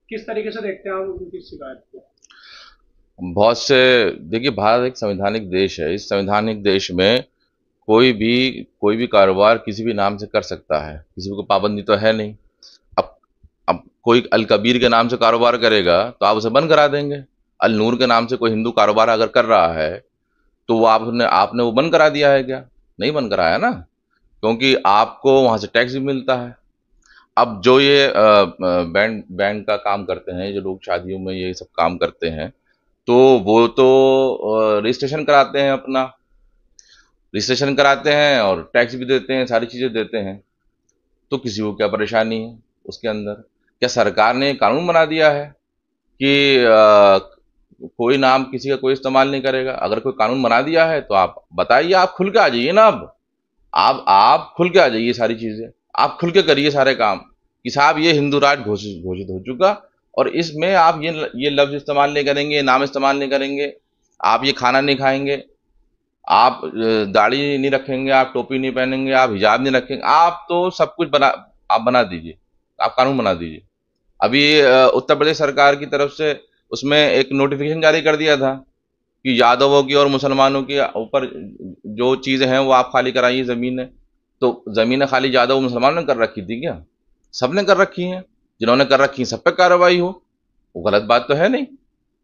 किस तरीके से देखते हैं आप उनकी शिकायत को? बहुत से देखिए, भारत एक संवैधानिक देश है। इस संवैधानिक देश में कोई भी कारोबार किसी भी नाम से कर सकता है, किसी को पाबंदी तो है नहीं। अब अब कोई अल कबीर के नाम से कारोबार करेगा तो आप उसे बंद करा देंगे। अल नूर के नाम से कोई हिंदू कारोबार अगर कर रहा है तो वो आपने आपने वो बंद करा दिया है क्या? नहीं बंद कराया ना, क्योंकि आपको वहां से टैक्स भी मिलता है। अब जो ये बैंड बैंड का काम करते हैं, जो लोग शादियों में ये सब काम करते हैं, तो वो तो रजिस्ट्रेशन कराते हैं अपना, रजिस्ट्रेशन कराते हैं और टैक्स भी देते हैं, सारी चीज़ें देते हैं। तो किसी को क्या परेशानी है उसके अंदर? क्या सरकार ने कानून बना दिया है कि कोई नाम किसी का कोई इस्तेमाल नहीं करेगा? अगर कोई कानून बना दिया है तो आप बताइए, आप खुल के आ जाइए ना। अब आप खुल के आ जाइए, सारी चीज़ें आप खुल के करिए सारे काम, कि साहब ये हिंदू राज घोषित घोषित हो चुका, और इसमें आप ये लफ्ज़ इस्तेमाल नहीं करेंगे, नाम इस्तेमाल नहीं करेंगे, आप ये खाना नहीं खाएंगे, आप दाढ़ी नहीं रखेंगे, आप टोपी नहीं पहनेंगे, आप हिजाब नहीं रखेंगे, आप तो सब कुछ आप बना दीजिए, आप कानून बना दीजिए। अभी उत्तर प्रदेश सरकार की तरफ से उसमें एक नोटिफिकेशन जारी कर दिया था कि यादवों की और मुसलमानों के ऊपर जो चीज़ें हैं वो आप खाली कराइए ज़मीनें। तो ज़मीनें खाली यादव मुसलमानों ने कर रखी थी क्या? सबने कर रखी हैं। जिन्होंने कर रखी हैं सब पे कार्रवाई हो, वो गलत बात तो है नहीं।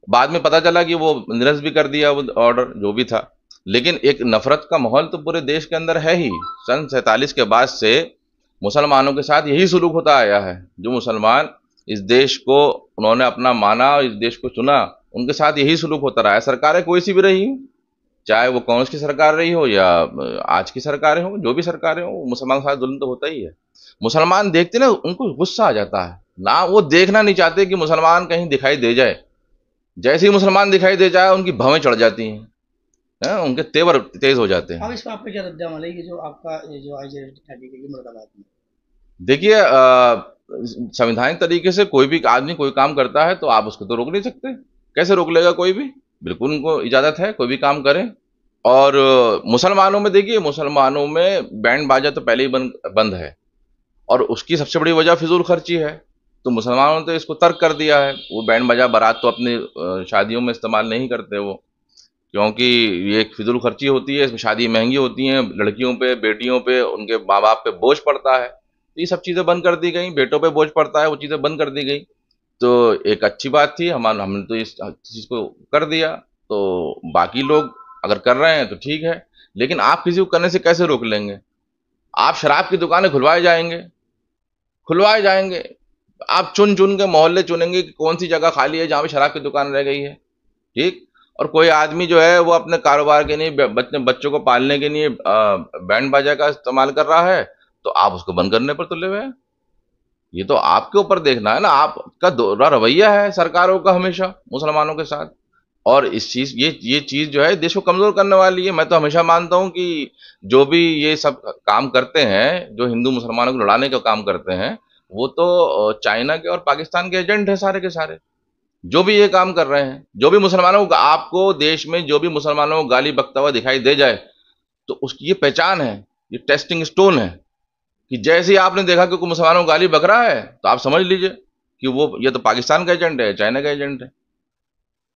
बाद में पता चला कि वो निरस्त भी कर दिया वो ऑर्डर जो भी था। लेकिन एक नफरत का माहौल तो पूरे देश के अंदर है ही। सन 47 के बाद से मुसलमानों के साथ यही सुलूक होता आया है। जो मुसलमान इस देश को उन्होंने अपना माना और इस देश को चुना, उनके साथ यही सुलूक होता रहा है। सरकारें कोई सी भी रही हो, चाहे वो कांग्रेस की सरकार रही हो या आज की सरकारें हो, जो भी सरकारें हो, मुसलमानों के साथ जुल्म तो होता ही है। मुसलमान देखते ना उनको गुस्सा आ जाता है ना, वो देखना नहीं चाहते कि मुसलमान कहीं दिखाई दे जाए। जैसे ही मुसलमान दिखाई दे जाए उनकी भवें चढ़ जाती हैं, उनके तेवर तेज हो जाते अब हैं। इस पे आपका क्या रद्द-ए-अमल है कि जो आपका ये जो आईजेड हटी गई है मुरादाबाद में? देखिए, संवैधानिक तरीके से कोई भी आदमी कोई काम करता है तो आप उसको तो रोक नहीं सकते। कैसे रोक लेगा कोई भी? बिल्कुल उनको इजाज़त है कोई भी काम करें। और मुसलमानों में देखिए, मुसलमानों में बैंड बाजा तो पहले ही बंद है, और उसकी सबसे बड़ी वजह फिजूल खर्ची है। तो मुसलमानों ने तो इसको तर्क कर दिया है। वो बैंड बाजा बारात तो अपनी शादियों में इस्तेमाल नहीं करते वो, क्योंकि ये एक फिजूल खर्ची होती है। इसमें शादी महंगी होती हैं, लड़कियों पे, बेटियों पे, उनके माँ बाप पे बोझ पड़ता है। तो ये सब चीज़ें बंद कर दी गई, बेटों पे बोझ पड़ता है, वो चीज़ें बंद कर दी गई। तो एक अच्छी बात थी, हमने तो इस चीज़ को कर दिया। तो बाकी लोग अगर कर रहे हैं तो ठीक है, लेकिन आप किसी को करने से कैसे रोक लेंगे? आप शराब की दुकानें खुलवाए जाएंगे। आप चुन चुन के मोहल्ले चुनेंगे कि कौन सी जगह खाली है जहाँ पे शराब की दुकान रह गई है, ठीक? और कोई आदमी जो है वो अपने कारोबार के लिए, बच्चों को पालने के लिए बैंड बाजा का इस्तेमाल कर रहा है, तो आप उसको बंद करने पर तुले हुए हैं। ये तो आपके ऊपर देखना है ना, आपका दोहरा रवैया है सरकारों का हमेशा मुसलमानों के साथ। और इस चीज ये चीज जो है देश को कमजोर करने वाली है। मैं तो हमेशा मानता हूँ कि जो भी ये सब काम करते हैं, जो हिंदू मुसलमानों को लड़ाने का काम करते हैं, वो तो चाइना के और पाकिस्तान के एजेंट हैं सारे के सारे। जो भी ये काम कर रहे हैं, जो भी मुसलमानों को, आपको देश में जो भी मुसलमानों को गाली बकता हुआ दिखाई दे जाए, तो उसकी ये पहचान है, ये टेस्टिंग स्टोन है, कि जैसे ही आपने देखा कि कोई मुसलमानों को गाली बक रहा है तो आप समझ लीजिए कि वो ये तो पाकिस्तान का एजेंट है, चाइना का एजेंट है।